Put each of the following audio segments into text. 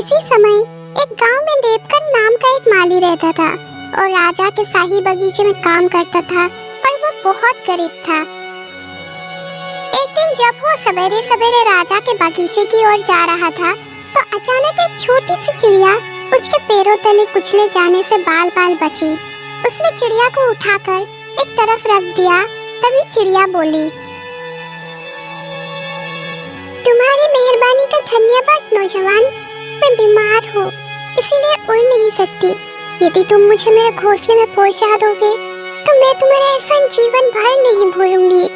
किसी समय एक गांव में देवकन नाम का एक माली रहता था और राजा के शाही बगीचे में काम करता था और वो बहुत गरीब था। एक दिन जब वो सवेरे सवेरे राजा के बगीचे की ओर जा रहा था तो अचानक एक छोटी सी चिड़िया उसके पैरों तले कुचले जाने से बाल बाल बची। उसने चिड़िया को उठाकर एक तरफ रख दिया। तभी चिड़िया बोली, तुम्हारी मेहरबानी का धन्यवाद नौजवान। मैं बीमार हूँ इसीलिए उड़ नहीं सकती। यदि तुम मुझे मेरे घोंसले में पहुँचा दोगे तो मैं तुम्हारा एहसान जीवन भर नहीं भूलूंगी।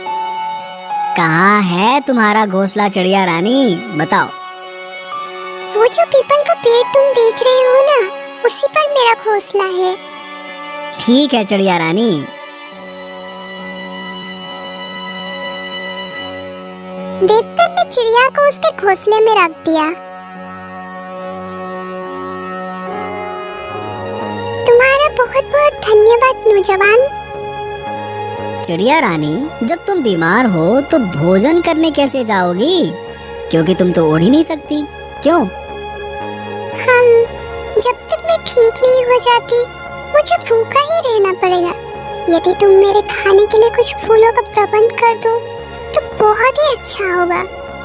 कहाँ है तुम्हारा घोंसला चिड़िया रानी, बताओ। वो जो पीपल का पेड़ तुम देख रहे हो ना, उसी पर मेरा घोंसला है। ठीक है चिड़िया रानी। देवकन ने चिड़िया को उसके घोंसले में रख दिया। तुम्हारा बहुत बहुत धन्यवाद नौजवान। चिड़िया रानी, जब तुम बीमार हो तो भोजन करने कैसे जाओगी, क्योंकि तुम तो उड़ ही नहीं सकती, क्यों? जब तक मैं ठीक नहीं हो जाती मुझे भूखा ही रहना पड़ेगा। यदि तुम मेरे खाने के लिए कुछ फूलों का प्रबंध कर दो तो बहुत ही अच्छा होगा,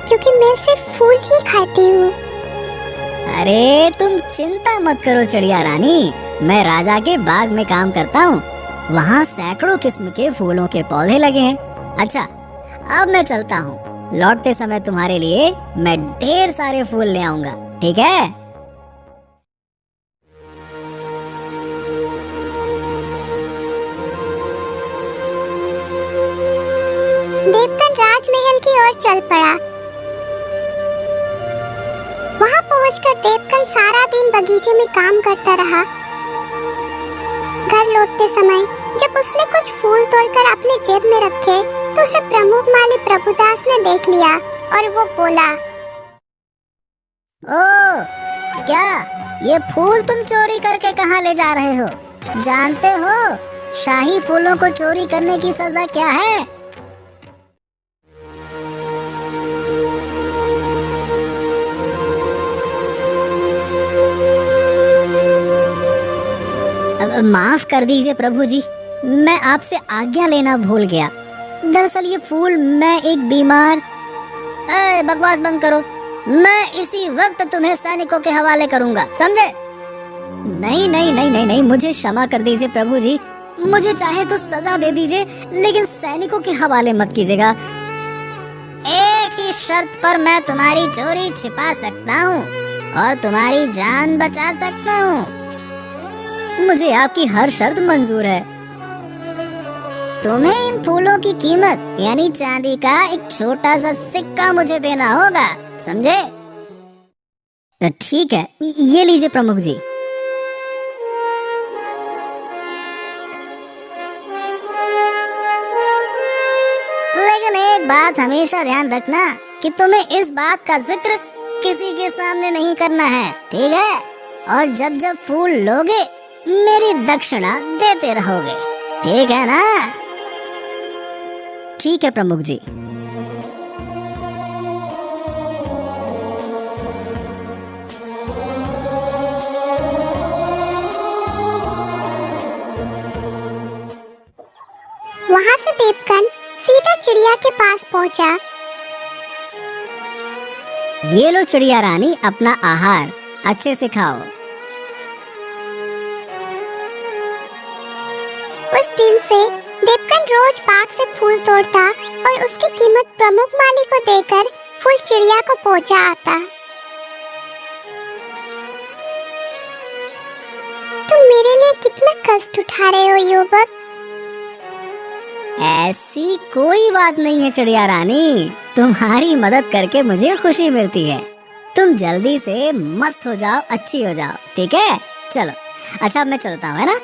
क्योंकि मैं सिर्फ फूल ही खाती हूँ। अरे तुम चिंता मत करो चिड़िया रानी, मैं राजा के बाग में काम करता हूँ। वहाँ सैकड़ों किस्म के फूलों के पौधे लगे हैं। अच्छा, अब मैं चलता हूँ। लौटते समय तुम्हारे लिए मैं ढेर सारे फूल ले आऊंगा, ठीक है? देवकन राजमहल की ओर चल पड़ा। वहाँ पहुंचकर देवकन सारा दिन बगीचे में काम करता रहा। घर लौटते समय जब उसने कुछ फूल तोड़कर अपने जेब में रखे तो उसे प्रमुख माली प्रभुदास ने देख लिया और वो बोला, ओ, क्या ये फूल तुम चोरी करके कहाँ ले जा रहे हो? जानते हो शाही फूलों को चोरी करने की सजा क्या है? माफ कर दीजिए प्रभु जी, मैं आपसे आज्ञा लेना भूल गया। दरअसल ये फूल मैं एक बीमार। बकवास बंद करो, मैं इसी वक्त तुम्हें सैनिकों के हवाले करूंगा, समझे? नहीं नहीं नहीं नहीं नहीं, मुझे क्षमा कर दीजिए प्रभु जी, मुझे चाहे तो सजा दे दीजिए, लेकिन सैनिकों के हवाले मत कीजिएगा। एक ही शर्त पर मैं तुम्हारी चोरी छिपा सकता हूँ और तुम्हारी जान बचा सकता हूँ। मुझे आपकी हर शर्त मंजूर है। तुम्हें इन फूलों की कीमत यानी चांदी का एक छोटा सा सिक्का मुझे देना होगा, समझे? ठीक है, ये लीजिए प्रमुख जी। लेकिन एक बात हमेशा ध्यान रखना कि तुम्हें इस बात का जिक्र किसी के सामने नहीं करना है, ठीक है? और जब जब फूल लोगे मेरी दक्षिणा देते रहोगे, ठीक है ना? ठीक है प्रमुख जी। वहाँ से देवकन सीधा चिड़िया के पास पहुँचा। ये लो चिड़िया रानी, अपना आहार अच्छे से खाओ। उस दिन से देवकन रोज बाग से फूल तोड़ता और उसकी कीमत प्रमुख माली को देकर फूल चिड़िया को पहुंचा आता। तुम मेरे लिए कितना कष्ट उठा रहे हो युवक। ऐसी कोई बात नहीं है चिड़िया रानी, तुम्हारी मदद करके मुझे खुशी मिलती है। तुम जल्दी से मस्त हो जाओ, अच्छी हो जाओ, ठीक है? चलो, अच्छा अब मैं चलता हूँ, है ना?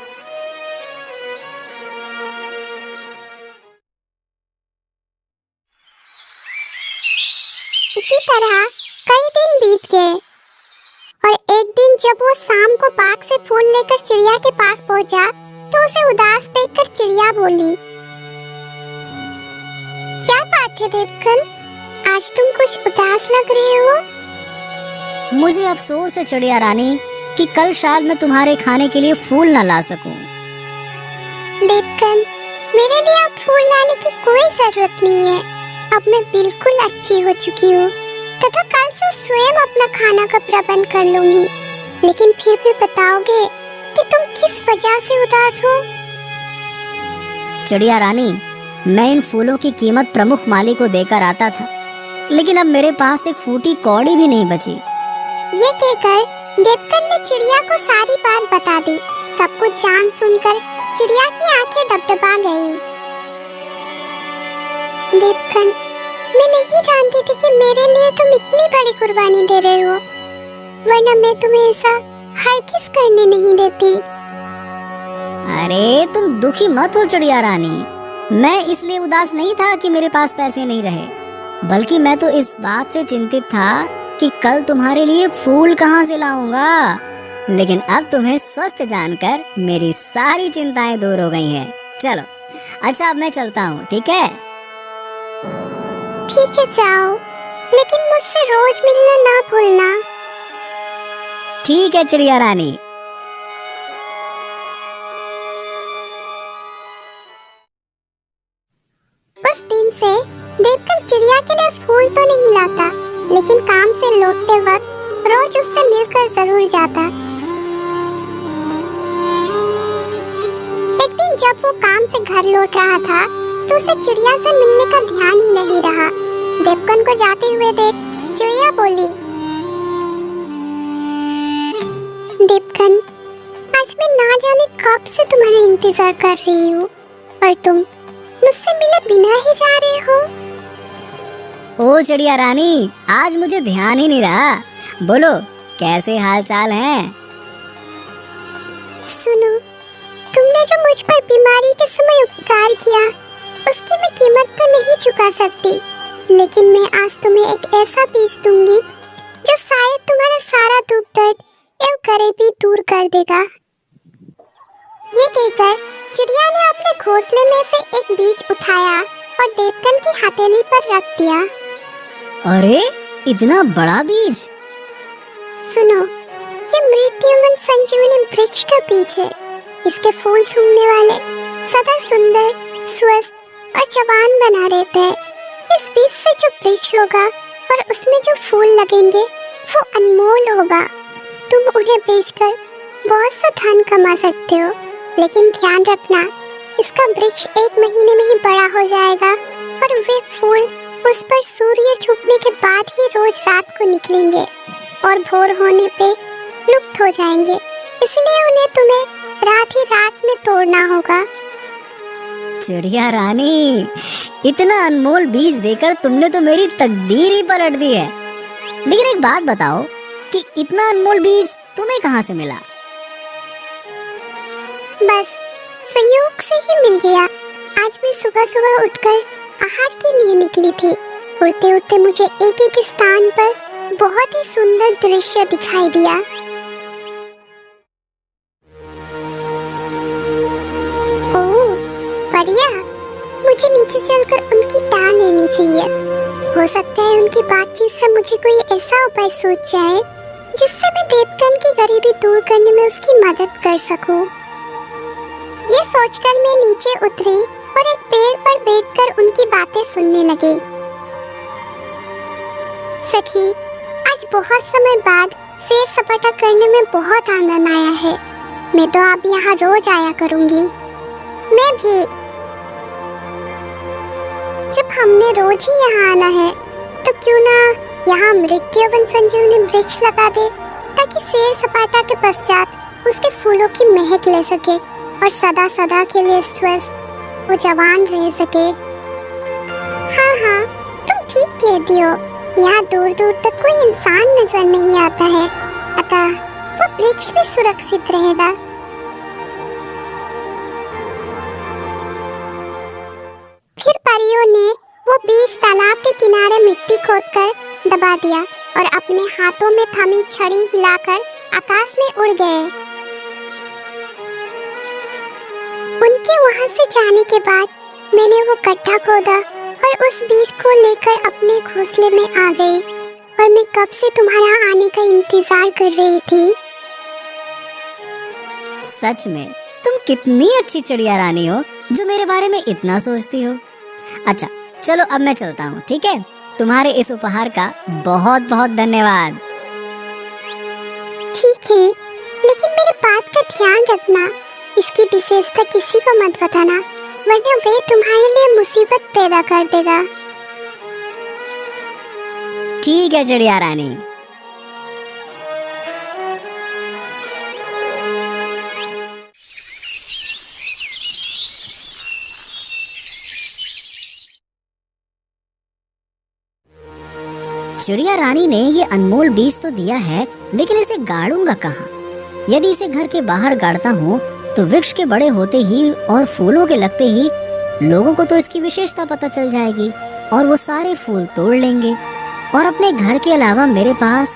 इसी तरह कई दिन बीत गए और एक दिन जब वो शाम को बाग से फूल लेकर चिड़िया के पास पहुंचा तो उसे उदास देखकर चिड़िया बोली, क्या बात है देवकन, आज तुम कुछ उदास लग रहे हो? मुझे अफसोस है चिड़िया रानी कि कल शायद मैं तुम्हारे खाने के लिए फूल न ला सकूं। देवकन, मेरे लिए अब फूल लाने की कोई जरूरत नहीं है। अब मैं बिल्कुल अच्छी हो चुकी हूँ तथा कल से स्वयं अपना खाना का प्रबंध कर लूंगी। लेकिन फिर भी बताओगे कि तुम किस वजह से उदास हो? चिड़िया रानी, मैं इन फूलों की कीमत प्रमुख माली को देकर आता था, लेकिन अब मेरे पास एक फूटी कौड़ी भी नहीं बची। ये कहकर देवकन ने चिड़िया को सारी बात बता दी। सब कुछ जान सुनकर चिड़िया की आंखें डबडबा गई। देवकन, मैं नहीं जानती थी कि मेरे लिए तुम इतनी बड़ी कुर्बानी दे रहे हो, वरना मैं तुम्हें ऐसा हरगिज़ करने नहीं देती। अरे तुम दुखी मत हो चिड़िया रानी, मैं इसलिए उदास नहीं था कि मेरे पास पैसे नहीं रहे, बल्कि मैं तो इस बात से चिंतित था कि कल तुम्हारे लिए फूल कहाँ से लाऊंगा। लेकिन अब तुम्हें स्वस्थ जानकर मेरी सारी चिंताएं दूर हो गई हैं। चलो, अच्छा अब मैं चलता हूँ, ठीक है? ठीक है, जाओ, लेकिन मुझसे रोज मिलना ना भूलना। ठीक है चिड़िया रानी। उस दिन से देवकन चिड़िया के लिए फूल तो नहीं लाता, लेकिन काम से लौटते वक्त रोज उससे मिलकर जरूर जाता। एक दिन जब वो काम से घर लौट रहा था तो उसे चिड़िया से मिलने का ध्यान ही नहीं रहा। देवकन को जाते हुए देख चिड़िया बोली, देवकन, आज मैं ना जाने कब से तुम्हारा इंतजार कर रही हूँ और तुम मुझसे मिले बिना ही जा रहे हो। ओ चिड़िया रानी, आज मुझे ध्यान ही नहीं रहा। बोलो, कैसे हाल चाल हैं? सुनो, तुमने जो मुझ पर बीमारी के समय उपकार किया, उसकी मैं कीमत तो नहीं चुका सकती, लेकिन मैं आज तुम्हें एक ऐसा बीज दूंगी जो शायद तुम्हारा सारा दुख दर्द एवं गरीबी दूर कर देगा। ये कहकर चिड़िया ने अपने घोंसले में से एक बीज उठाया और देवकन की हथेली पर रख दिया। अरे, इतना बड़ा बीज! सुनो, ये मृत्युवन संजीवनी वृक्ष का बीज है। इसके फूल सूंघने वाले सदा सुंदर, स्वस्थ और जवान बना रहते हैं। इस बीज से जो वृक्ष होगा और उसमें जो फूल लगेंगे वो अनमोल होगा। तुम उन्हें बेचकर बहुत सा धन कमा सकते हो, लेकिन ध्यान रखना, इसका वृक्ष 1 महीने में ही बड़ा हो जाएगा और वे फूल उस पर सूर्य छुपने के बाद ही रोज रात को निकलेंगे और भोर होने पे लुप्त हो जाएंगे। इसलिए उन्हें तुम्हें रात ही रात में तोड़ना होगा। चिड़िया रानी, इतना अनमोल बीज देकर तुमने तो मेरी तकदीर ही पलट दी है। लेकिन एक बात बताओ कि इतना अनमोल बीज तुम्हें कहाँ से मिला? बस संयोग से ही मिल गया। आज मैं सुबह सुबह उठकर आहार के लिए निकली थी। उड़ते उड़ते मुझे एक एक स्थान पर बहुत ही सुंदर दृश्य दिखाई दिया। ओह परिया, मुझे नीचे चलकर उनकी टाल लेनी चाहिए। हो सकता है उनकी बातचीत से मुझे कोई ऐसा उपाय सूझ जाए जिससे मैं देवकन की गरीबी दूर करने में उसकी मदद कर सकूं। ये सोचकर मैं नीचे उतरी और एक पेड़ पर बैठकर उनकी बातें सुनने लगी। सखी, आज बहुत समय बाद सैर सपाटा करने में बहुत आनंद आया है। मैं तो अब यहाँ रोज आया करूँगी। मैं भी। जब हमने रोज ही यहाँ आना है तो क्यों ना यहाँ मृत्युवन संजीवनी वृक्ष लगा दे, ताकि सैर सपाटा के पश्चात उसके फूलों की महक ले सके और सदा सदा के लिए स्वस्थ वो जवान रह सके। हाँ हाँ, तुम ठीक कहती हो। यहाँ दूर दूर तक कोई इंसान नजर नहीं आता है, अतः वो वृक्ष भी सुरक्षित रहेगा। फिर परियों ने वो बीज तालाब के किनारे मिट्टी खोदकर दबा दिया और अपने हाथों में थमी छड़ी हिलाकर आकाश में उड़ गए। उनके वहां से जाने के बाद मैंने वो गड्ढा खोदा और उस बीज को लेकर अपने घोंसले में आ गई और मैं कब से तुम्हारा आने का इंतजार कर रही थी। सच में तुम कितनी अच्छी चिड़िया रानी हो जो मेरे बारे में इतना सोचती हो। अच्छा चलो अब मैं चलता हूँ, ठीक है? तुम्हारे इस उपहार का बहुत बहुत धन्यवाद। ठीक है, लेकिन मेरी बात का ध्यान रखना। इसकी विशेषता किसी को मत बताना, वरना वे तुम्हारे लिए मुसीबत पैदा कर देगा। ठीक है चिड़िया रानी। चिड़िया रानी ने ये अनमोल बीज तो दिया है, लेकिन इसे गाड़ूंगा कहाँ? यदि इसे घर के बाहर गाड़ता हूँ तो वृक्ष के बड़े होते ही और फूलों के लगते ही लोगों को तो इसकी विशेषता पता चल जाएगी और वो सारे फूल तोड़ लेंगे। और अपने घर के अलावा मेरे पास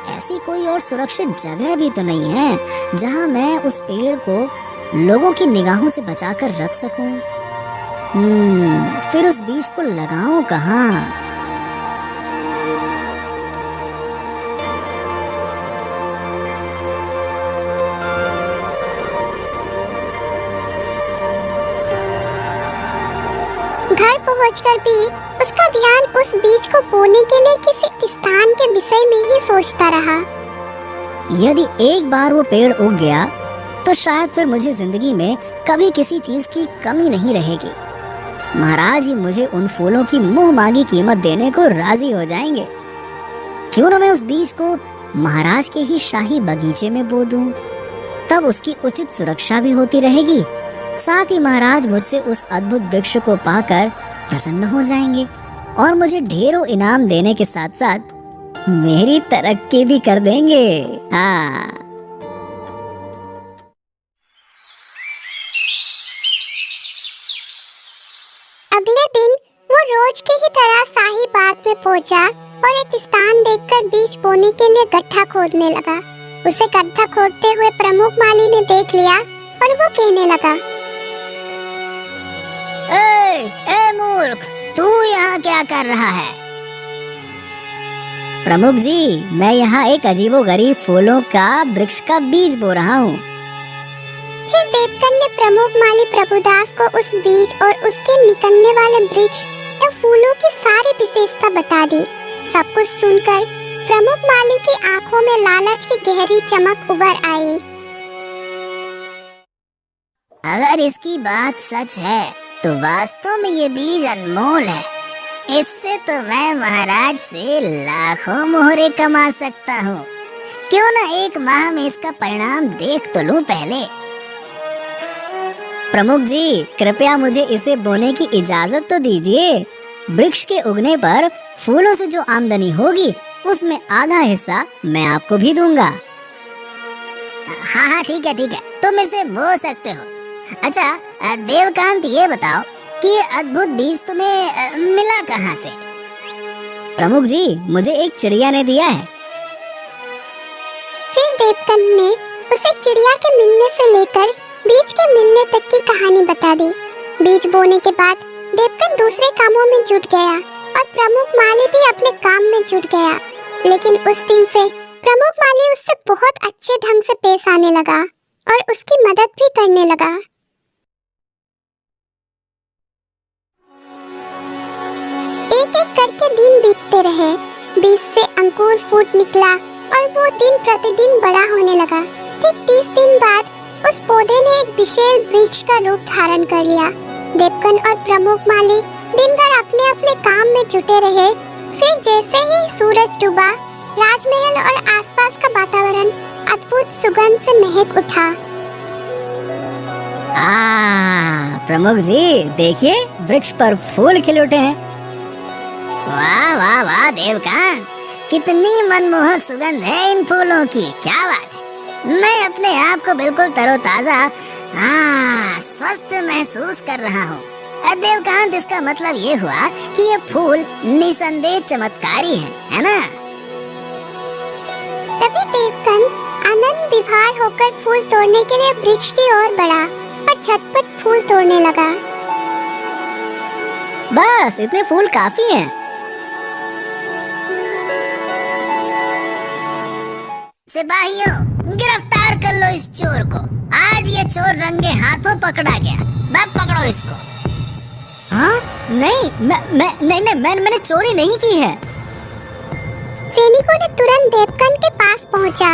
ऐसी कोई और सुरक्षित जगह भी तो नहीं है जहाँ मैं उस पेड़ को लोगों की निगाहों से बचाकर रख सकूं। फिर उस बीज को लगाऊं कहाँ? घर पहुंचकर भी उसका ध्यान उस बीज को बोने के लिए किसी स्थान के विषय में ही सोचता रहा। यदि एक बार वो पेड़ उग गया तो शायद फिर मुझे जिंदगी में कभी किसी चीज की कमी नहीं रहेगी। महाराज ही मुझे उन फूलों की मुंह मांगी कीमत देने को राजी हो जाएंगे। क्यों न मैं उस बीज को महाराज के ही शाही बगीचे में बो दूं, तब उसकी उचित सुरक्षा भी होती रहेगी। साथ ही महाराज मुझसे उस अद्भुत वृक्ष को पाकर प्रसन्न हो जाएंगे और मुझे ढेरों इनाम देने के साथ साथ मेरी तरक्की भी कर देंगे। हाँ। अगले दिन वो रोज की ही तरह शाही बाग में पहुंचा और एक स्थान देखकर बीज बोने के लिए गड्ढा खोदने लगा। उसे गड्ढा खोदते हुए प्रमुख माली ने देख लिया और वो कहने लगा, ए मूर्ख, तू यहाँ क्या कर रहा है? प्रमुख जी, मैं यहाँ एक अजीबोगरीब फूलों का वृक्ष का बीज बो रहा हूँ। फिर देवकन ने प्रमुख माली प्रभुदास को उस बीज और उसके निकलने वाले वृक्ष या फूलों की सारी विशेषता बता दी। सब कुछ सुनकर प्रमुख माली की आंखों में लालच की गहरी चमक उभर आई। अगर इसकी बात सच है तो वास्तव में ये बीज अनमोल है। इससे तो मैं महाराज से लाखों मोहरे कमा सकता हूँ। क्यों ना एक माह में इसका परिणाम देख तो लूं पहले। प्रमुख जी, कृपया मुझे इसे बोने की इजाजत तो दीजिए। वृक्ष के उगने पर फूलों से जो आमदनी होगी उसमें आधा हिस्सा मैं आपको भी दूंगा। हाँ ठीक है, तुम इसे बो सकते हो। अच्छा देवकांत, ये बताओ कि ये अद्भुत बीज तुम्हें मिला कहाँ से? प्रमुख जी, मुझे एक चिड़िया ने दिया है। फिर देवकन ने उसे चिड़िया के मिलने से लेकर बीज के मिलने तक की कहानी बता दी। बीज बोने के बाद देवकन दूसरे कामों में जुट गया और प्रमुख माली भी अपने काम में जुट गया। लेकिन उस दिन से प्रमुख माली उससे बहुत अच्छे ढंग से पेश आने लगा और उसकी मदद भी करने लगा। एक एक करके दिन बीतते रहे। बीज से अंकुर फूट निकला और वो दिन प्रतिदिन बड़ा होने लगा। ठीक 30 दिन बाद उस पौधे ने एक विशाल वृक्ष का रूप धारण कर लिया। देवकन और प्रमुख माली दिन भर अपने अपने काम में जुटे रहे। फिर जैसे ही सूरज डूबा, राजमहल और आसपास का वातावरण अद्भुत सुगंध से महक उठा। प्रमुख जी, देखिए वृक्ष पर फूल खिल उठे हैं। वाह वाह वाह देवकांत, कितनी मनमोहक सुगंध है इन फूलों की। क्या बात है, मैं अपने आप को बिल्कुल तरोताजा स्वस्थ महसूस कर रहा हूँ। देवकांत, इसका मतलब ये हुआ कि ये फूल निसंदेह चमत्कारी है ना? तभी देवकन आनंद विभोर होकर फूल तोड़ने के लिए वृक्ष की ओर बढ़ा और झटपट फूल तोड़ने लगा। बस इतने फूल काफी हैं। सिपाहियों, गिरफ्तार कर लो इस चोर को। आज ये चोर रंगे हाथों पकड़ा गया। मैं पकड़ो इसको। हाँ? नहीं, मैंने चोरी नहीं की है। सैनिकों ने तुरंत देवकन के पास पहुंचा।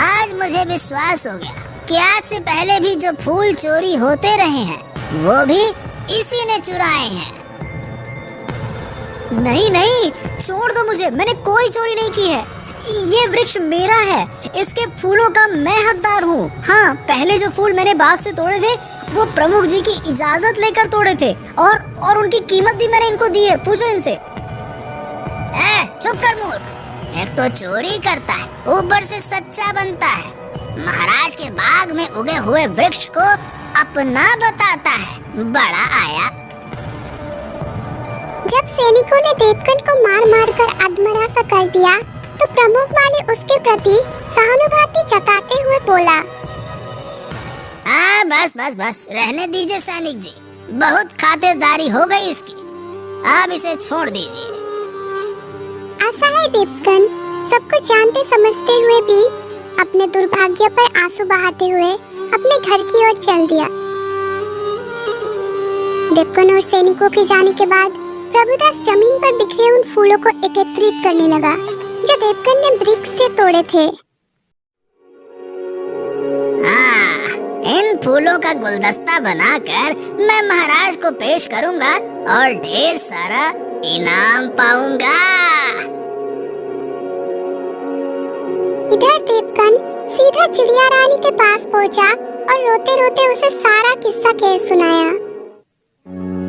आज मुझे विश्वास हो गया कि आज से पहले भी जो फूल चोरी होते रहे हैं, वो भी इसी ने चुराए हैं। नहीं, छोड़ दो मुझे, मैंने कोई चोरी नहीं की है। ये वृक्ष मेरा है, इसके फूलों का मैं हकदार हूँ। हाँ, पहले जो फूल मैंने बाग से तोड़े थे, वो प्रमुख जी की इजाजत लेकर तोड़े थे, और उनकी कीमत भी मैंने इनको दी है। पूछो इनसे। चुप कर मूर्ख। एक तो चोरी करता है, ऊपर से सच्चा बनता है। महाराज के बाग में उगे हुए वृक्ष को अपना बताता है। बड़ा आया। जब सैनिकों ने देवकन को मार मार कर अधमरा सा कर दिया, तो प्रमुख माली उसके प्रति सहानुभूति जताते हुए बोला, बस रहने दीजिए सैनिक जी। बहुत खातिरदारी हो गई इसकी, अब इसे छोड़ दीजिए। असहाय देवकन सब कुछ जानते समझते हुए भी अपने दुर्भाग्य पर आंसू बहाते हुए अपने घर की ओर चल दिया। देवकन और सैनिकों के जाने के बाद प्रभुदास जमीन पर बिखरे उन फूलों को एकत्रित करने लगा जो देवकन ने वृक्ष से तोड़े थे। इन फूलों का गुलदस्ता बनाकर मैं महाराज को पेश करूंगा और ढेर सारा इनाम पाऊंगा। इधर देवकन सीधा चिड़िया रानी के पास पहुंचा और रोते रोते उसे सारा किस्सा कह सुनाया।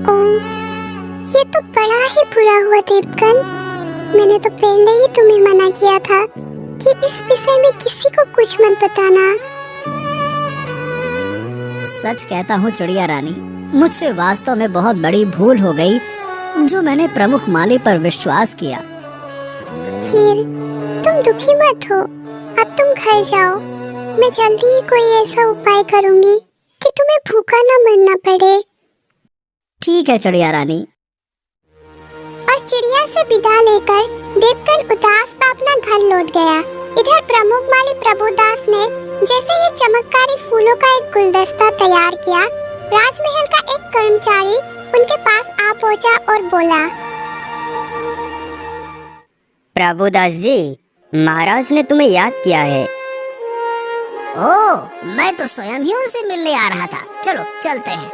ओह, ये तो बड़ा ही बुरा हुआ देवकन। मैंने तो पहले ही तुम्हें मना किया था कि इस विषय में किसी को कुछ मत बताना। सच कहता हूँ चिड़िया रानी, मुझसे वास्तव में बहुत बड़ी भूल हो गई जो मैंने प्रमुख माली पर विश्वास किया। खैर, तुम दुखी मत हो, अब तुम घर जाओ। मैं जल्दी ही कोई ऐसा उपाय करूंगी कि तुम्हें भूखा न मरना पड़े। ठीक है चिड़िया रानी। और चिड़िया से विदा लेकर देवकन उदास सा अपना घर लौट गया। इधर प्रमुख माली प्रभुदास ने जैसे ही चमत्कारी फूलों का एक गुलदस्ता तैयार किया, राजमहल का एक कर्मचारी उनके पास आ पहुंचा और बोला, प्रभुदास जी, महाराज ने तुम्हें याद किया है। ओह, मैं तो स्वयं ही उनसे मिलने आ रहा था। चलो चलते हैं।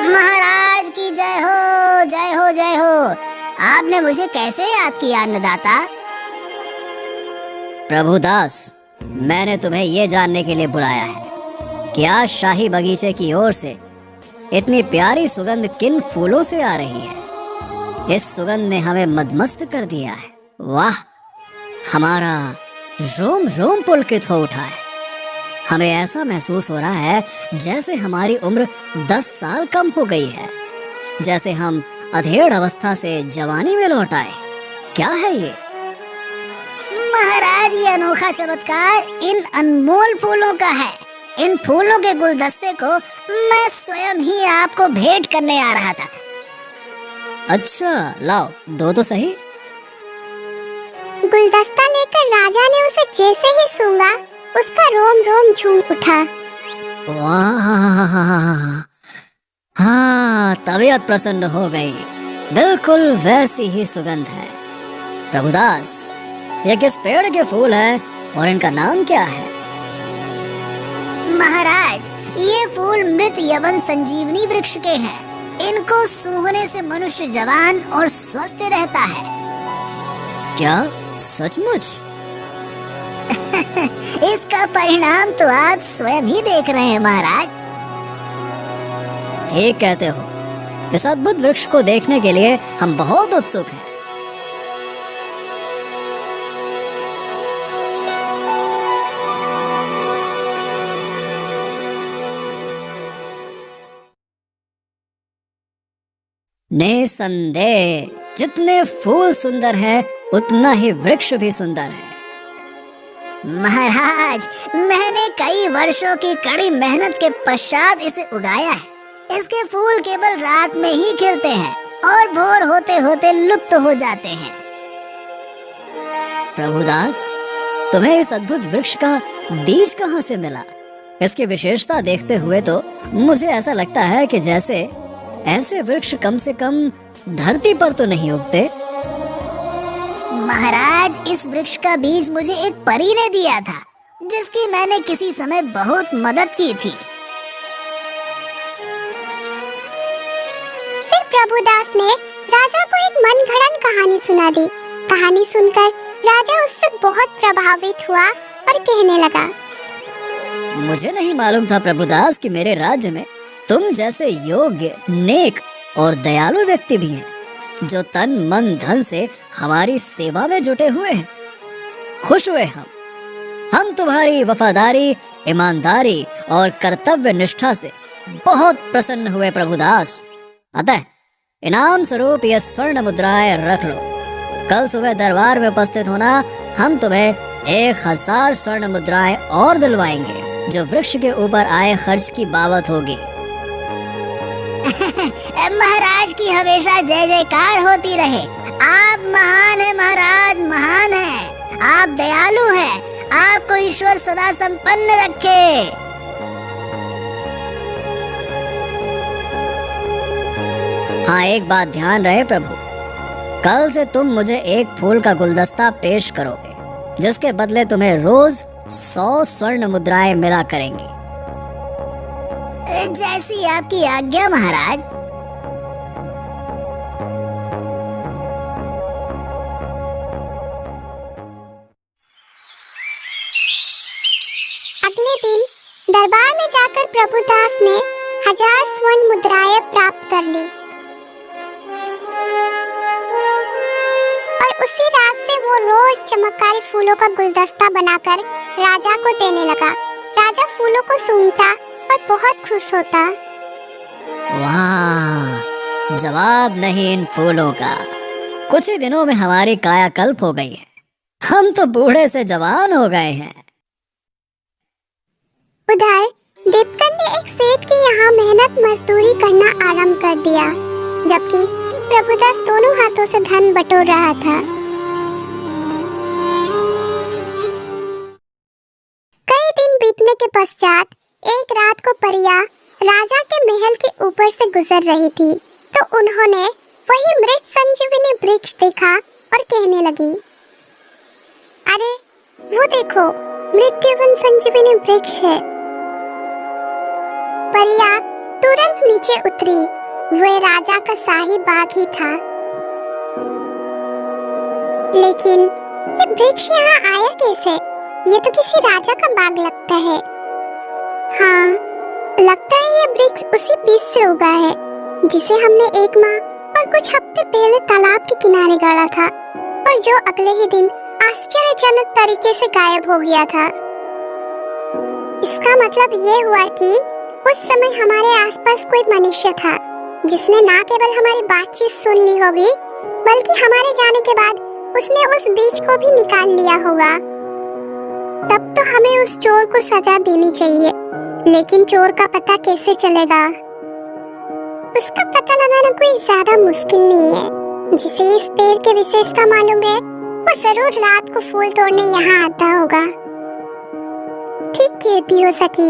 महाराज की जय हो, जय हो, जय हो। आपने मुझे कैसे याद किया अन्नदाता? प्रभुदास, मैंने तुम्हें ये जानने के लिए बुलाया है कि आज शाही बगीचे की ओर से इतनी प्यारी सुगंध किन फूलों से आ रही है। इस सुगंध ने हमें मदमस्त कर दिया है। वाह, हमारा रोम रोम पुलकित हो उठा है। हमें ऐसा महसूस हो रहा है जैसे हमारी उम्र 10 साल कम हो गई है, जैसे हम अधेड़ अवस्था से जवानी में लौट आए। क्या है ये? महाराज, ये अनोखा चमत्कार इन अनमोल फूलों का है। इन फूलों के गुलदस्ते को मैं स्वयं ही आपको भेंट करने आ रहा था। अच्छा, लाओ, दो तो सही। गुलदस्ता लेकर राजा ने उसे जैसे ही सूंघा, उसका रोम रोम झूम उठा। वाह, हाँ, तबीयत प्रसन्न हो गई। बिल्कुल वैसी ही सुगंध है। प्रभुदास, ये किस पेड़ के फूल हैं और इनका नाम क्या है? महाराज, ये फूल मृत यवन संजीवनी वृक्ष के हैं। इनको सूंघने से मनुष्य जवान और स्वस्थ रहता है। क्या सचमुच? इसका परिणाम तो आप स्वयं ही देख रहे हैं महाराज। ठीक कहते हो। इस अद्भुत वृक्ष को देखने के लिए हम बहुत उत्सुक हैं। निसंदेह जितने फूल सुंदर हैं, उतना ही वृक्ष भी सुंदर है। महाराज, मैंने कई वर्षों की कड़ी मेहनत के पश्चात इसे उगाया है। इसके फूल केवल रात में ही खिलते हैं और भोर होते होते लुप्त हो जाते हैं। प्रभुदास, तुम्हें इस अद्भुत वृक्ष का बीज कहाँ से मिला? इसकी विशेषता देखते हुए तो मुझे ऐसा लगता है कि जैसे ऐसे वृक्ष कम से कम धरती पर तो नहीं उगते। महाराज, इस वृक्ष का बीज मुझे एक परी ने दिया था, जिसकी मैंने किसी समय बहुत मदद की थी। फिर प्रभुदास ने राजा को एक मनगढ़ंत कहानी सुना दी। कहानी सुनकर राजा उससे बहुत प्रभावित हुआ और कहने लगा, मुझे नहीं मालूम था प्रभुदास कि मेरे राज्य में तुम जैसे योग्य, नेक और दयालु व्यक्ति भी हैं, जो तन मन धन से हमारी सेवा में जुटे हुए हैं। खुश हुए हम तुम्हारी वफादारी, ईमानदारी और कर्तव्य निष्ठा से बहुत प्रसन्न हुए प्रभुदास। अतः इनाम स्वरूप यह स्वर्ण मुद्राएं रख लो। कल सुबह दरबार में उपस्थित होना, हम तुम्हें 1000 स्वर्ण मुद्राएं और दिलवाएंगे, जो वृक्ष के ऊपर आए खर्च की बाबत होगी। महाराज की हमेशा जय जयकार होती रहे। आप महान हैं महाराज, महान हैं। आप दयालु हैं। आपको ईश्वर सदा संपन्न रखे। हाँ, एक बात ध्यान रहे प्रभु, कल से तुम मुझे एक फूल का गुलदस्ता पेश करोगे, जिसके बदले तुम्हें रोज 100 स्वर्ण मुद्राएं मिला करेंगी। जैसी आपकी आज्ञा महाराज। अगले दिन दरबार में जाकर प्रभुदास ने 1000 स्वर्ण मुद्राएं प्राप्त कर ली और उसी रात से वो रोज चमत्कारी फूलों का गुलदस्ता बनाकर राजा को देने लगा। राजा फूलों को सूंघता और बहुत खुश होता। वाह, जवाब नहीं इन फूलों का। कुछ ही दिनों में हमारी कायाकल्प हो गई है। हम तो बूढ़े से जवान हो गए हैं। उधर दीपकन ने एक सेठ के यहाँ मेहनत मजदूरी करना आरंभ कर दिया, जबकि प्रभुदास दोनों हाथों से धन बटोर रहा था। कई दिन बीतने के पश्चात एक रात को परिया राजा के महल के ऊपर से गुजर रही थी, तो उन्होंने वही मृत संजीवनी वृक्ष देखा और कहने लगी, अरे वो देखो, मृत्युवन संजीवनी वृक्ष है। परिया तुरंत नीचे उतरी। वह राजा का शाही बाग ही था। लेकिन ये वृक्ष यहाँ आया कैसे? ये तो किसी राजा का बाग लगता है। हाँ, लगता है ये वृक्ष उसी बीज से उगा है, जिसे हमने 1 माह और कुछ हफ्ते पहले तालाब के किनारे गाड़ा था और जो अगले ही दिन आश्चर्यजनक तरीके से गायब हो गया था। इसका मतलब ये हुआ कि उस समय हमारे आसपास कोई मनुष्य था, जिसने ना केवल हमारी बातचीत सुन ली होगी, बल्कि हमारे जाने के बाद उसने उस बीज को भी निकाल लिया होगा। तब तो हमें उस चोर को सजा देनी चाहिए, लेकिन चोर का पता कैसे चलेगा? उसका पता लगाना कोई ज्यादा मुश्किल नहीं है। जिसे इस पेड़ की विशेषता मालूम है, वो जरूर रात को फूल तोड़ने यहाँ आता होगा। ठीक कहती हो सखी,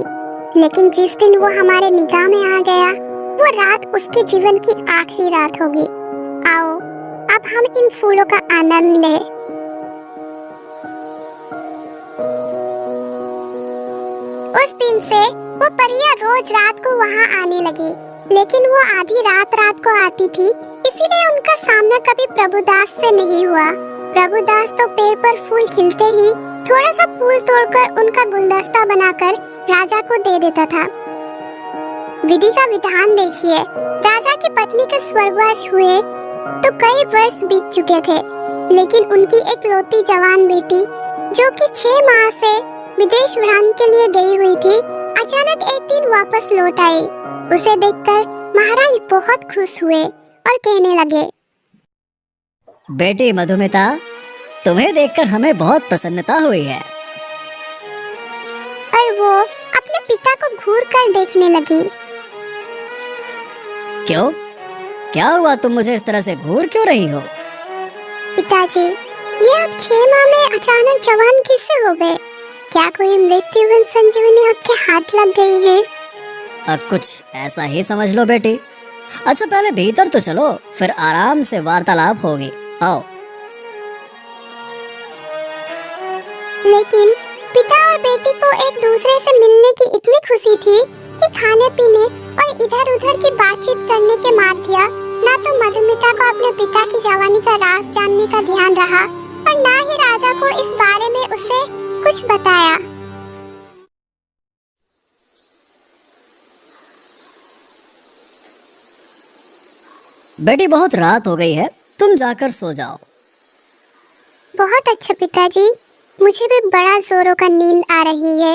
लेकिन जिस दिन वो हमारे निगाह में आ गया, वो रात उसके जीवन की आखिरी रात होगी। आओ, अब हम इन फूलों का आनंद लें। उस दिन से वो परिया रोज रात को वहाँ आने लगी, लेकिन वो आधी रात को आती थी, इसीलिए उनका सामना कभी प्रभुदास से नहीं हुआ। प्रभुदास तो पेड़ पर फूल खिलते ही थोड़ा सा फूल तोड़कर उनका गुलदस्ता बनाकर राजा को दे देता था। विधि का विधान देखिए, राजा की पत्नी के स्वर्गवास हुए तो कई वर्ष बीत चुके थे, लेकिन उनकी एक लौती जवान बेटी, जो कि 6 माह से विदेश भ्रमण के लिए गई हुई थी, अचानक एक दिन वापस लौट आई। उसे देखकर महाराज बहुत खुश हुए और कहने लगे, बेटी मधुमिता, तुम्हें देखकर हमें बहुत प्रसन्नता हुई है। और वो अपने पिता को घूर कर देखने लगी। क्यों? क्या हुआ? तुम मुझे इस तरह से घूर क्यों रही हो? पिताजी, ये आप 6 माह में अचानक जवान कैसे हो गए? क्या कोई मृत्युवन संजीवनी आपके हाथ लग गई है? अब कुछ ऐसा ही समझ लो बेटी। अच्छा पहले भीतर तो चलो, फिर आराम से वार्तालाप होगी। आओ। लेकिन पिता और बेटी को एक दूसरे से मिलने की इतनी खुशी थी कि खाने पीने और इधर उधर की बातचीत करने के माध्य ना तो मधुमिता को अपने पिता की जवानी का राज जानने का ध्यान रहा और ना ही राजा को इस बारे में उसे कुछ बताया। बेटी बहुत रात हो गई है, तुम जाकर सो जाओ। बहुत अच्छा पिताजी, मुझे भी बड़ा जोरों का नींद आ रही है।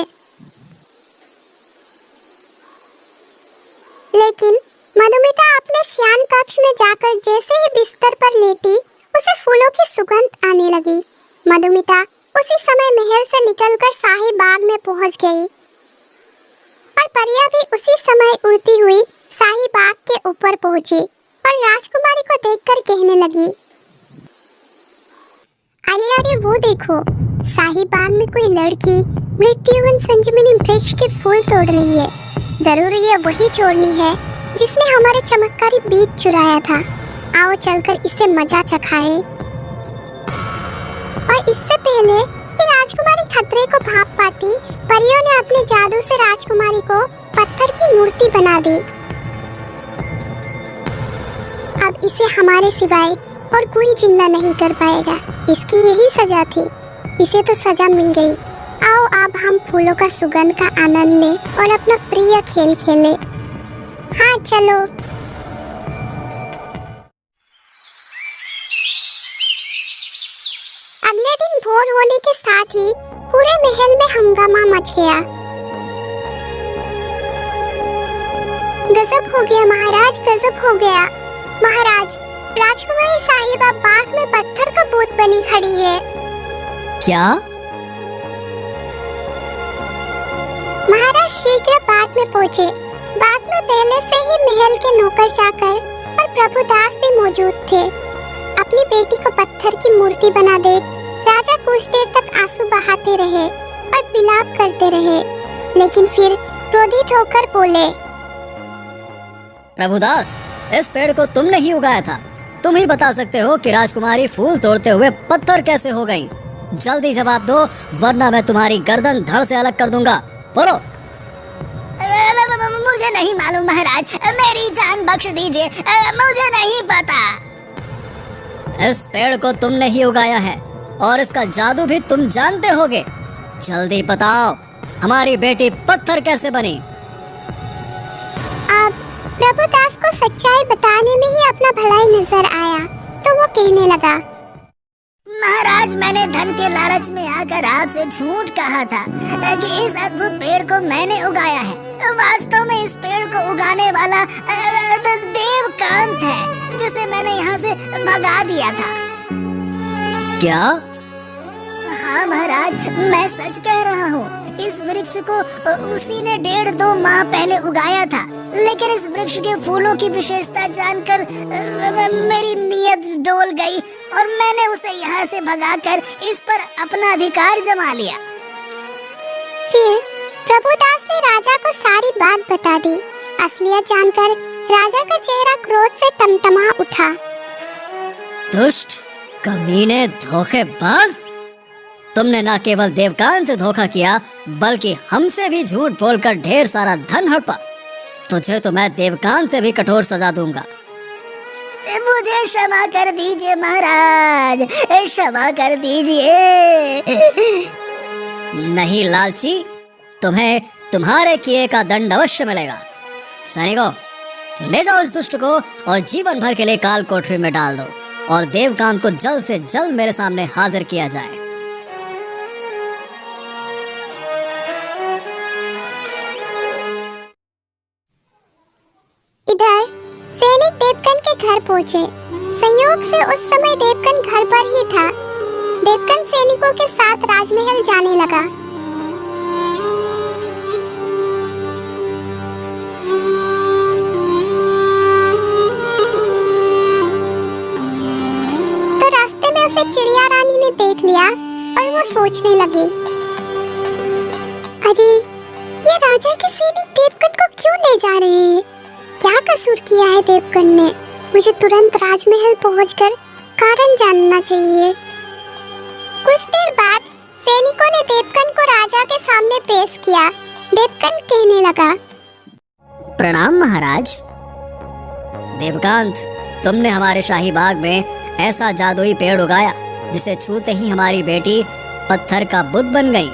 लेकिन मधुमिता अपने शयन कक्ष में जाकर जैसे ही बिस्तर पर लेटी, उसे फूलों की सुगंध आने लगी। मधुमिता उसी समय महल से निकलकर शाही बाग में पहुंच गई और परिया भी उसी समय उड़ती हुई शाही बाग के ऊपर पहुंची और राजकुमारी को देखकर कहने लगी, अरे अरे वो देखो, शाही बाग में कोई लड़की मृत्युवन संजीवनी वृक्ष के फूल तोड़ रही है। जरूर ये वही चोरनी है जिसने हमारे चमत्कारी बीज चुराया था। आओ चलकर इसे मजा चखाए। और इससे पहले कि राजकुमारी खतरे को भाप पाती, परियों ने अपने जादू से राजकुमारी को पत्थर की मूर्ति बना दी। अब इसे हमारे सिवाय और कोई जिंदा नहीं कर पाएगा। इसकी यही सजा थी। इसे तो सजा मिल गई। आओ अब हम फूलों का सुगंध का आनंद लें और अपना प्रिय खेल खेलें। हाँ चलो। अगले दिन भोर होने के साथ ही पूरे महल में हंगामा मच गया। गजब हो गया महाराज, गजब हो गया। महाराज, राजकुमारी साहिबा बाग में पत्थर का भूत बनी खड़ी है। क्या? महाराज शीघ्र बाग में पहुँचे। बाग में पहले से ही महल के नौकर चाकर और प्रभुदास भी मौजूद थे। अपनी बेटी को पत्थर की मूर्ति बना देख राजा कुछ देर तक आंसू बहाते रहे और विलाप करते रहे, लेकिन फिर क्रोधित होकर बोले, प्रभुदास, इस पेड़ को तुमने ही उगाया था। तुम ही बता सकते हो कि राजकुमारी फूल तोड़ते हुए पत्थर कैसे हो गई। जल्दी जवाब दो, वरना मैं तुम्हारी गर्दन धड़ से अलग कर दूंगा। बोलो। मुझे नहीं मालूम महाराज, मेरी जान बख्श दीजिए, मुझे नहीं पता। इस पेड़ को तुमने ही उगाया है और इसका जादू भी तुम जानते होगे। जल्दी बताओ, हमारी बेटी पत्थर कैसे बनी? अब प्रभुदास को सच्चाई बताने में ही अपना भलाई नजर आया, तो वो कहने लगा, महाराज, मैंने धन के लालच में आकर आपसे झूठ कहा था कि इस अद्भुत पेड़ को मैंने उगाया है। वास्तव में इस पेड़ को उगाने वाला देवकांत है, जिसे मैंने यहाँ से भगा दिया था। क्या? हाँ महाराज, मैं सच कह रहा हूँ। इस वृक्ष को उसी ने 1.5-2 माह पहले उगाया था, लेकिन इस वृक्ष के फूलों की विशेषता जानकर मेरी नीयत डोल गई और मैंने उसे यहाँ से भगाकर इस पर अपना अधिकार जमा लिया। फिर प्रभुदास ने राजा को सारी बात बता दी। असलियत जानकर राजा का चेहरा क्रोध से टमटमा उठा। दुष्ट, कमीने, धोखेबाज, तुमने न केवल देवकान से धोखा किया, बल्कि हमसे भी झूठ बोलकर ढेर सारा धन हड़पा। तुझे तो मैं देवकान से भी कठोर सजा दूंगा। मुझे क्षमा कर दीजिए महाराज, क्षमा कर दीजिए। नहीं लालची, तुम्हें तुम्हारे किए का दंड अवश्य मिलेगा। सैनिकों, ले जाओ इस दुष्ट को और जीवन भर के लिए काल कोठरी में डाल दो और देवकांत को जल्द से जल्द मेरे सामने हाजिर किया जाए। इधर सैनिक देवकन के घर पहुँचे। संयोग से उस समय देवकन घर पर ही था। देवकन सैनिकों के साथ राजमहल जाने लगा। उसे चिड़िया रानी ने देख लिया और वो सोचने लगी, अरे ये राजा के सैनिक देवकन को क्यों ले जा रहे हैं? क्या कसूर किया है देवकन ने? मुझे तुरंत राजमहल पहुंचकर कारण जानना चाहिए। कुछ देर बाद सैनिकों ने देवकन को राजा के सामने पेश किया। देवकन कहने लगा, प्रणाम महाराज। देवकांत, तुमने हमारे शाही बाग में ऐसा जादुई पेड़ उगाया जिसे छूते ही हमारी बेटी पत्थर का बुद्ध बन गई।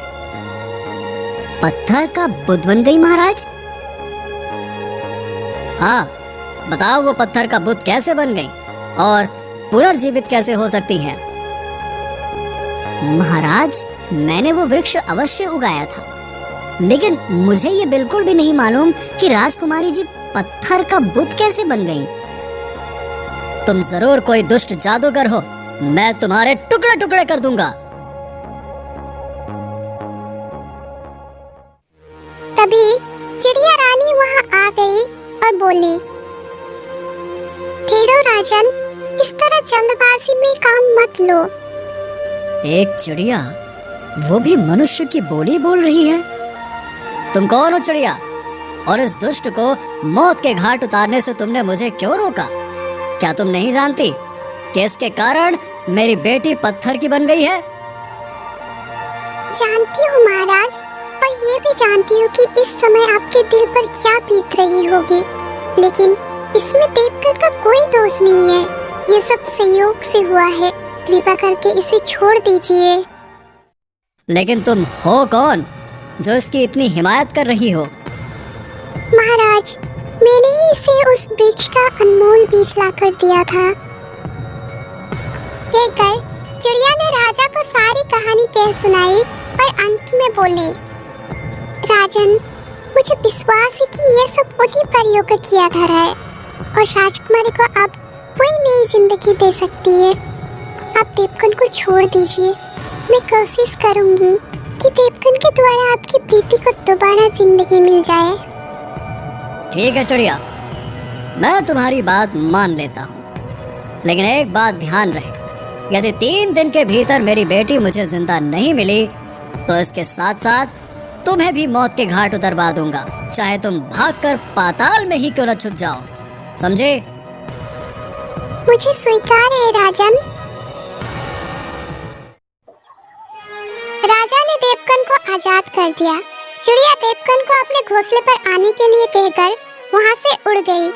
पत्थर का बुद्ध बन गई महाराज? हाँ, बताओ वो पत्थर का बुद्ध कैसे बन गई और पुनर्जीवित कैसे हो सकती हैं? महाराज, मैंने वो वृक्ष अवश्य उगाया था, लेकिन मुझे ये बिल्कुल भी नहीं मालूम कि राजकुमारी जी पत्थर का बुद्ध कैसे बन गई। तुम जरूर कोई दुष्ट जादूगर हो, मैं तुम्हारे टुकड़े टुकड़े कर दूंगा। तभी चिड़िया रानी वहां आ गई और बोली, ठहरो राजन, इस तरह जल्दबाजी में काम मत लो। एक चिड़िया, वो भी मनुष्य की बोली बोल रही है? तुम कौन हो चिड़िया, और इस दुष्ट को मौत के घाट उतारने से तुमने मुझे क्यों रोका? क्या तुम नहीं जानती कि इसके कारण मेरी बेटी पत्थर की बन गई है? जानती हूँ महाराज, और ये भी जानती हूँ कि इस समय आपके दिल पर क्या बीत रही होगी, लेकिन इसमें देवकन का कोई दोष नहीं है। ये सब संयोग से हुआ है, कृपा करके इसे छोड़ दीजिए। लेकिन तुम हो कौन जो इसकी इतनी हिमायत कर रही हो? महाराज, मैंने ही इसे उस वृक्ष का अनमोल बीज लाकर दिया था। कहकर चिड़िया ने राजा को सारी कहानी कह सुनाई और अंत में बोली, राजन, मुझे विश्वास है कि ये सब उन्हीं परियों का किया धरा है और राजकुमारी को अब कोई नई जिंदगी दे सकती है। आप देवकन को छोड़ दीजिए। मैं कोशिश करूंगी कि देवकन के द्वारा आपकी बेटी को दोबारा जिंदगी मिल जाए। ठीक है चिड़िया, मैं तुम्हारी बात मान लेता हूँ, लेकिन एक बात ध्यान रहे, यदि 3 दिन के भीतर मेरी बेटी मुझे जिंदा नहीं मिली तो इसके साथ साथ तुम्हें भी मौत के घाट उतरवा दूंगा, चाहे तुम भागकर पाताल में ही क्यों न छुप जाओ, समझे? मुझे स्वीकार है राजन। राजा ने देवकन को आजाद कर दिया। चिड़िया देवकन को अपने घोंसले पर आने के लिए कहकर वहां से उड़ गई।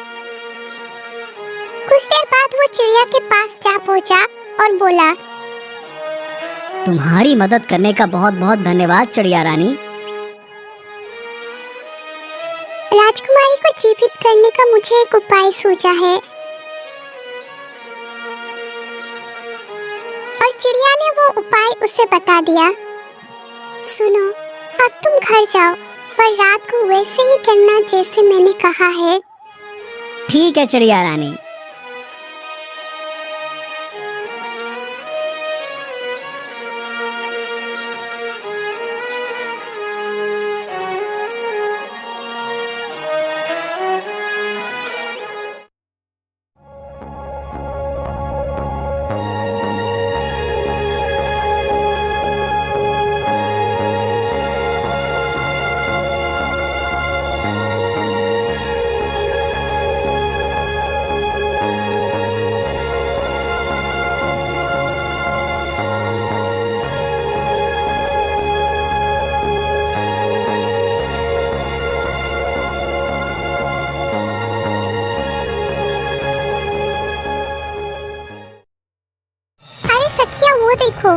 कुछ देर बाद वो चिड़िया के पास जा पहुंचा और बोला, तुम्हारी मदद करने का बहुत बहुत धन्यवाद चिड़िया रानी। राजकुमारी को जीवित करने का मुझे एक उपाय सूझा है। और चिड़िया ने वो उपाय उसे बता दिया। सुनो, अब तुम घर जाओ और रात को वैसे ही करना जैसे मैंने कहा है। ठीक है चिड़िया रानी। सखिया, वो देखो,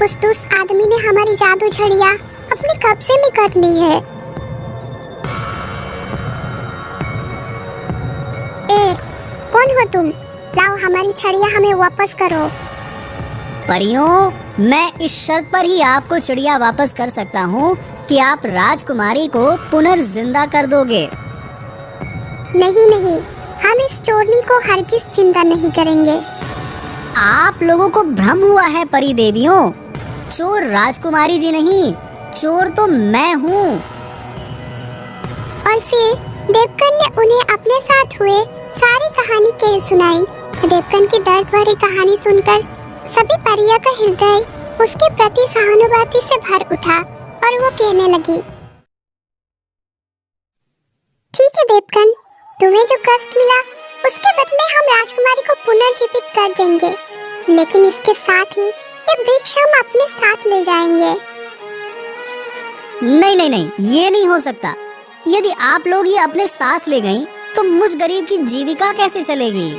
उस दुष्ट आदमी ने हमारी जादू छड़िया अपने कब्जे में कर ली है। ए, कौन हो तुम? लाओ हमारी छड़िया हमें वापस करो। परियों, मैं इस शर्त पर ही आपको चिड़िया वापस कर सकता हूँ कि आप राजकुमारी को पुनर्जिंदा कर दोगे। नहीं नहीं, हम इस चोरनी को हरगिज़ जिंदा नहीं करेंगे। आप लोगों को भ्रम हुआ है परी देवियों, चोर राजकुमारी जी नहीं, चोर तो मैं हूँ। और फिर देवकन ने उन्हें अपने साथ हुए सारी कहानी कह सुनाई। देवकन की दर्द भरी कहानी सुनकर सभी परियों का हृदय उसके प्रति सहानुभूति से भर उठा और वो कहने लगी, ठीक है देवकन, तुम्हें जो कष्ट मिला उसके बदले हम राजकुमारी को पुनर्जीवित कर देंगे, लेकिन इसके साथ ही ये वृक्ष हम अपने साथ ले जाएंगे। नहीं नहीं नहीं, ये नहीं हो सकता। यदि आप लोग ये अपने साथ ले गईं, तो मुझ गरीब की जीविका कैसे चलेगी?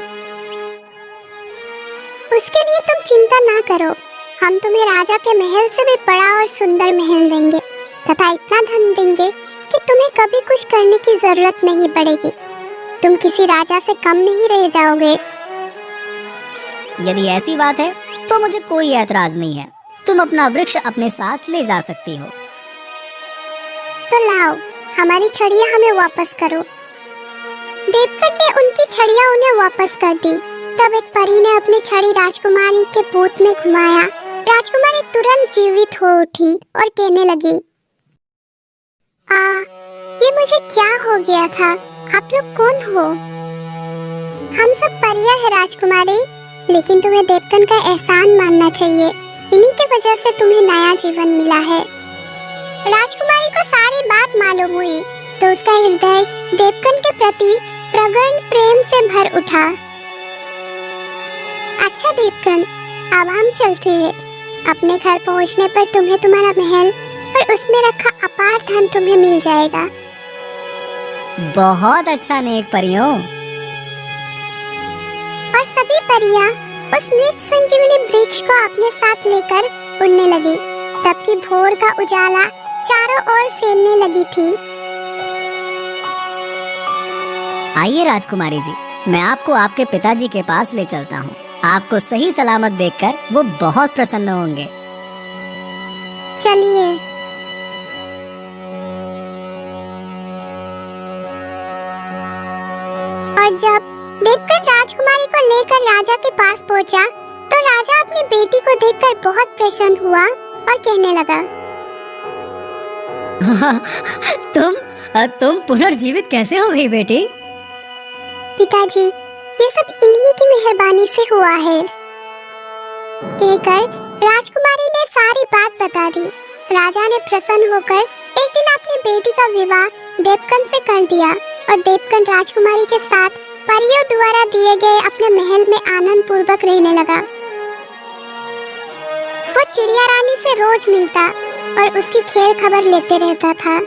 उसके लिए तुम चिंता ना करो, हम तुम्हें राजा के महल से भी बड़ा और सुंदर महल देंगे तथा इतना धन देंगे कि तुम्हें कभी कुछ करने की जरूरत नहीं पड़ेगी। तुम किसी राजा से कम नहीं रह जाओगे। यदि ऐसी बात है तो मुझे कोई ऐतराज नहीं है। तुम अपना वृक्ष अपने साथ ले जा सकती हो। तो लाओ, हमारी छड़ियाँ हमें वापस करो। देवकन ने उनकी छड़ियाँ उन्हें वापस कर दी। तब एक परी ने अपनी छड़ी राजकुमारी के पूत में घुमाया। राजकुमारी तुरंत जीवित हो उठी और कहने लगी, ये मुझे क्या हो गया था? आप लोग कौन हो? हम सब परियां हैं राजकुमारी, लेकिन तुम्हें देवकन का एहसान मानना चाहिए। इन्हीं की वजह से तुम्हें नया जीवन मिला है। राजकुमारी को सारी बात मालूम हुई तो उसका हृदय देवकन के प्रति प्रगाढ़ प्रेम से भर उठा। अच्छा देवकन, अब हम चलते हैं। अपने घर पहुंचने पर तुम्हें तुम्हारा महल और उसमें रखा अपार धन तुम्हें मिल जाएगा। बहुत अच्छा नेक परियों। और सभी परियां उस मृत संजीवनी वृक्ष को अपने साथ लेकर उड़ने लगी। तब की भोर का उजाला चारों ओर फैलने लगी थी। आइए राजकुमारी जी, मैं आपको आपके पिताजी के पास ले चलता हूँ। आपको सही सलामत देखकर वो बहुत प्रसन्न होंगे। चलिए। और जब देवकन राजकुमारी को लेकर राजा के पास पहुंचा तो राजा अपनी बेटी को देखकर बहुत प्रसन्न हुआ और कहने लगा, तुम पुनर्जीवित कैसे हो गई बेटी? पिताजी, ये सब इन्हीं की मेहरबानी से हुआ है। कहकर राजकुमारी ने सारी बात बता दी। राजा ने प्रसन्न होकर एक दिन अपनी बेटी का विवाह देवकन से कर दिया और देवकन राजकुमारी के साथ परियों द्वारा दिए गए अपने महल में आनंद पूर्वक रहने लगा। वो चिड़िया रानी से रोज मिलता और उसकी खैर खबर लेते रहता था।